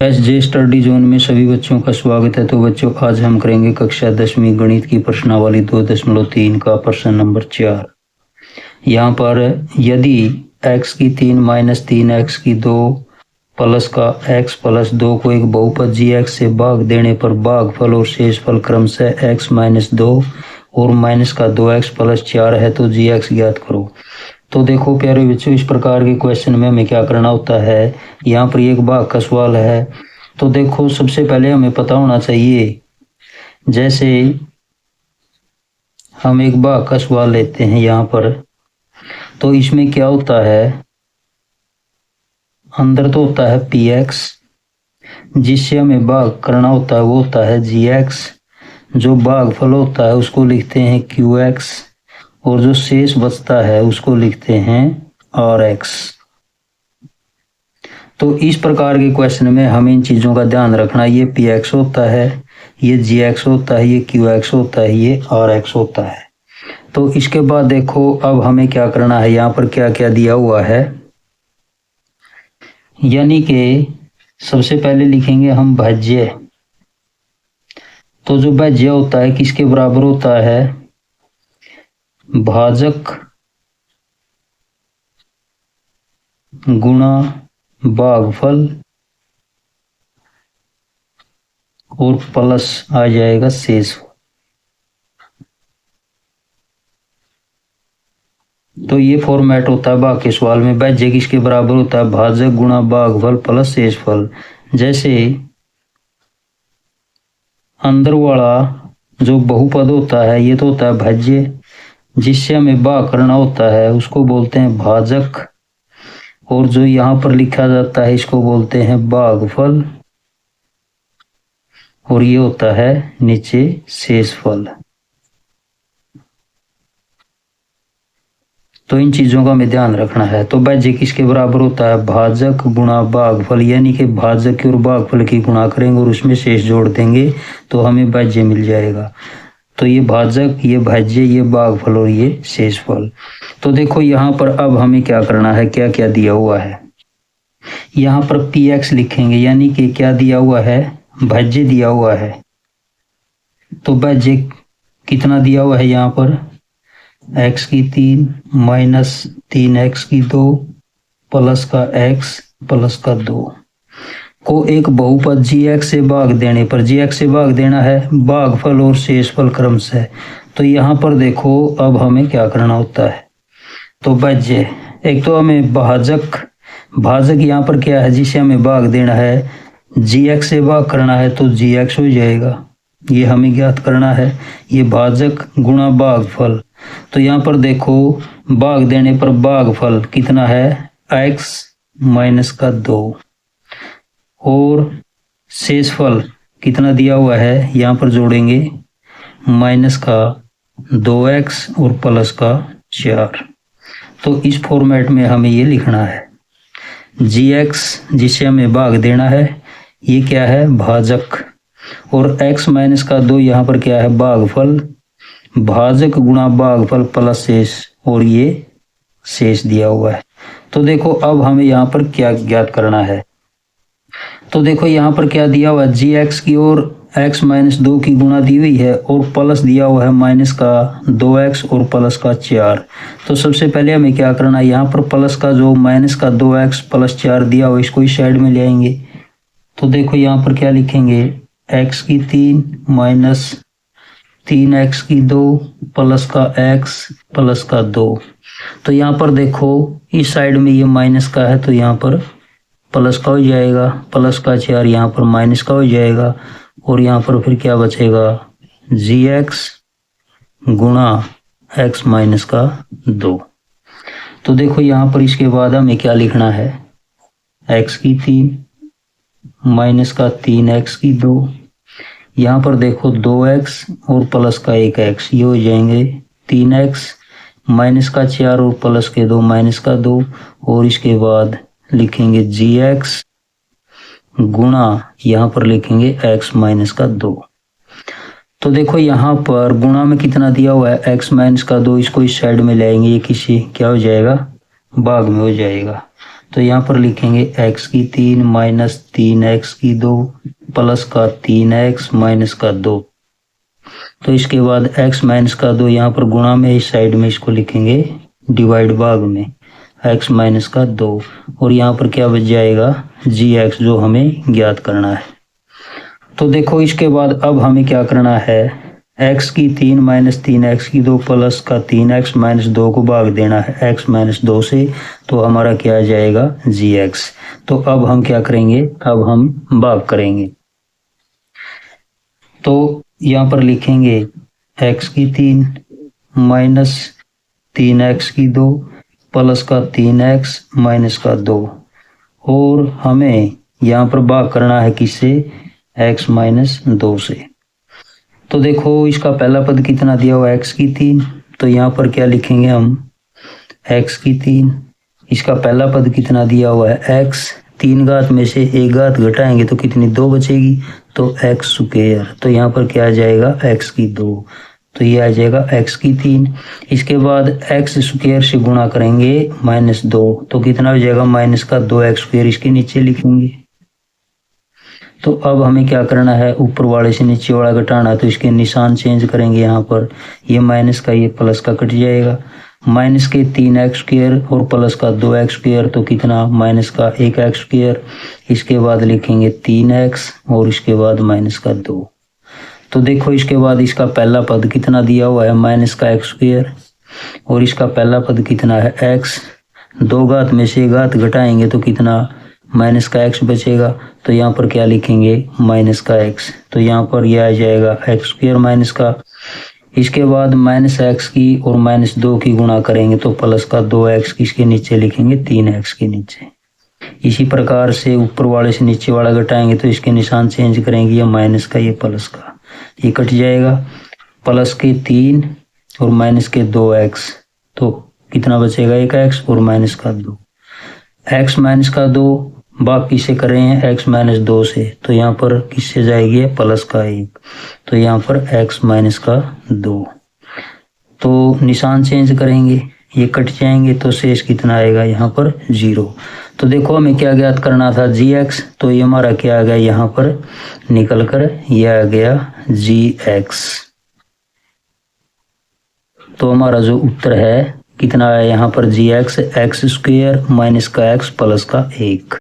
SJ study zone में सभी बच्चों का स्वागत है। तो बच्चों, आज हम करेंगे कक्षा 10वीं गणित की प्रश्नावली 2.3 का प्रश्न नंबर 4। यहाँ पर यदि x की 3 माइनस 3x की 2 प्लस का x प्लस 2 को एक बहुपद gx से भाग देने पर भागफल और शेषफल क्रमशः x माइनस 2 और माइनस का 2x प्लस 4 है तो gx ज्ञात करो। तो देखो प्यारे बच्चों, इस प्रकार के क्वेश्चन में हमें क्या करना होता है। यहाँ पर एक भाग का सवाल है। तो देखो, सबसे पहले हमें पता होना चाहिए, जैसे हम एक भाग का सवाल लेते हैं यहाँ पर, तो इसमें क्या होता है, अंदर तो होता है px, जिससे हमें भाग करना होता है वो होता है gx, जो भागफल होता है उसको लिखते हैं qx, और जो शेष बचता है उसको लिखते हैं rx। तो इस प्रकार के क्वेश्चन में हमें इन चीज़ों का ध्यान रखना। ये px होता है, ये gx होता है, ये qx होता है, ये rx होता है। तो इसके बाद देखो, अब हमें क्या करना है, यहाँ पर क्या क्या दिया हुआ है। यानी कि सबसे पहले लिखेंगे हम भाज्य। तो जो भाज्य होता है किसके बराबर होता है, भाजक गुणा भागफल और प्लस आ जाएगा शेषफल। तो ये फॉर्मेट होता है भाग के सवाल में। भाज्य किसके बराबर होता है, भाजक गुणा भागफल प्लस शेषफल। जैसे अंदर वाला जो बहुपद होता है ये तो होता है भाज्य, जिससे हमें भाग करना होता है उसको बोलते हैं भाजक, और जो यहाँ पर लिखा जाता है इसको बोलते हैं भागफल, और ये होता है नीचे शेषफल। तो इन चीजों का हमें ध्यान रखना है। तो भाज्य किसके बराबर होता है, भाजक गुणा भागफल, यानी कि भाजक की और भागफल की गुणा करेंगे और उसमें शेष जोड़ देंगे तो हमें भाज्य मिल जाएगा। तो ये भाजक, ये भाज्य, ये भागफल और ये शेषफल। तो देखो यहाँ पर अब हमें क्या करना है, क्या क्या दिया हुआ है। यहाँ पर px लिखेंगे, यानी कि क्या दिया हुआ है, भाज्य दिया हुआ है। तो भाज्य कितना दिया हुआ है, यहाँ पर x की 3 माइनस 3x की 2 प्लस का x प्लस का 2 को एक बहुपद gx से भाग देने पर, gx से भाग देना है भागफल और शेषफल क्रमशः। तो यहाँ पर देखो अब हमें क्या करना होता है। तो भाज्य, एक तो हमें भाजक, भाजक यहाँ पर क्या है, जिसे हमें भाग देना है, gx से भाग करना है तो gx हो जाएगा, ये हमें ज्ञात करना है। ये भाजक गुणा भागफल। तो यहाँ पर देखो भाग देने पर भागफल कितना है, x माइनस का 2, और शेषफल कितना दिया हुआ है, यहाँ पर जोड़ेंगे माइनस का 2x और प्लस का 4। तो इस फॉर्मेट में हमें ये लिखना है, gx जिसे हमें भाग देना है ये क्या है, भाजक, और x माइनस का 2 यहाँ पर क्या है, भागफल, भाजक गुणा भागफल प्लस शेष, और ये शेष दिया हुआ है। तो देखो अब हमें यहाँ पर क्या ज्ञात करना है। तो देखो यहाँ पर क्या दिया हुआ है, gx की और x माइनस 2 की गुणा दी हुई है, और प्लस दिया हुआ है माइनस का 2x और प्लस का 4। तो सबसे पहले हमें क्या करना है, यहाँ पर प्लस का जो माइनस का 2x प्लस 4 दिया हुआ इसको इस साइड में ले आएंगे। तो देखो यहाँ पर क्या लिखेंगे, x की 3 माइनस 3x की 2 प्लस का x प्लस का 2। तो यहाँ पर देखो इस साइड में ये माइनस का है तो यहाँ पर प्लस का हो जाएगा, प्लस का 4 यहाँ पर माइनस का हो जाएगा, और यहाँ पर फिर क्या बचेगा, gx गुणा x माइनस का 2। तो देखो यहाँ पर इसके बाद हमें क्या लिखना है, x की 3 माइनस का 3x की 2, यहाँ पर देखो 2x और प्लस का 1x, ये हो जाएंगे 3x माइनस का 4 और प्लस के 2 माइनस का 2, और इसके बाद लिखेंगे gx गुणा यहाँ पर लिखेंगे x माइनस का 2। तो देखो यहाँ पर गुणा में कितना दिया हुआ है, x माइनस का 2, इसको इस साइड में लाएंगे, ये किसी क्या हो जाएगा, भाग में हो जाएगा। तो यहाँ पर लिखेंगे x की 3 माइनस 3x की 2 प्लस का 3x माइनस का 2। तो इसके बाद x माइनस का 2 यहाँ पर गुणा में, इस साइड में इसको लिखेंगे डिवाइड भाग में x माइनस का 2, और यहाँ पर क्या बच जाएगा gx जो हमें ज्ञात करना है। तो देखो इसके बाद अब हमें क्या करना है, x की 3 माइनस 3x की 2 प्लस का 3x माइनस 2 को भाग देना है x माइनस 2 से, तो हमारा क्या आ जाएगा gx। तो अब हम क्या करेंगे, अब हम भाग करेंगे। तो यहाँ पर लिखेंगे x की 3 माइनस 3x की 2 प्लस का 3x माइनस का 2, और हमें यहाँ पर भाग करना है किससे, x माइनस 2 से। तो देखो इसका पहला पद कितना दिया हुआ है x की 3, तो यहाँ पर क्या लिखेंगे हम x की 3, इसका पहला पद कितना दिया हुआ है x, 3 घात में से 1 घात घटाएंगे तो कितनी 2 बचेगी, तो x स्क्वायर। तो यहाँ पर क्या आ जाएगा x की 2, तो ये आ जाएगा x की 3। इसके बाद x स्क्वायर से गुणा करेंगे माइनस 2, तो कितना हो जाएगा माइनस का 2x स्क्वायर, इसके नीचे लिखेंगे। तो अब हमें क्या करना है, ऊपर वाले से नीचे वाला घटाना, तो इसके निशान चेंज करेंगे। यहाँ पर ये माइनस का ये प्लस का कट जाएगा, माइनस के 3x स्क्वायर और प्लस का 2x स्क्वायर, तो कितना माइनस का 1x स्क्वायर। इसके बाद लिखेंगे 3x और इसके बाद माइनस का 2। तो देखो इसके बाद इसका पहला पद कितना दिया हुआ है माइनस का x स्क्वायर, और इसका पहला पद कितना है x, 2 घात में से 1 घात घटाएंगे तो कितना माइनस का x बचेगा। तो यहाँ पर क्या लिखेंगे माइनस का x, तो यहाँ पर यह आ जाएगा x स्क्वायर माइनस का। इसके बाद माइनस x की और माइनस 2 की गुणा करेंगे तो प्लस का 2x, किसके नीचे लिखेंगे 3x के नीचे। इसी प्रकार से ऊपर वाले से नीचे वाला घटाएंगे तो इसके निशान चेंज करेंगे, ये माइनस का ये प्लस का, ये कट जाएगा। प्लस के 3 और माइनस के 2x, तो कितना बचेगा 1x और माइनस का 2। x माइनस का 2 भाग किससे कर रहे हैं, x माइनस 2 से, तो यहाँ पर किससे जाएगी प्लस का 1, तो यहाँ पर x माइनस का 2। तो निशान चेंज करेंगे, ये कट जाएंगे तो शेष कितना आएगा यहाँ पर 0। तो देखो हमें क्या ज्ञात करना था gx, तो ये हमारा क्या आ गया यहाँ पर निकल कर, यह आ गया gx। तो हमारा जो उत्तर है कितना है यहाँ पर gx, x स्क्वायर माइनस का x प्लस का 1।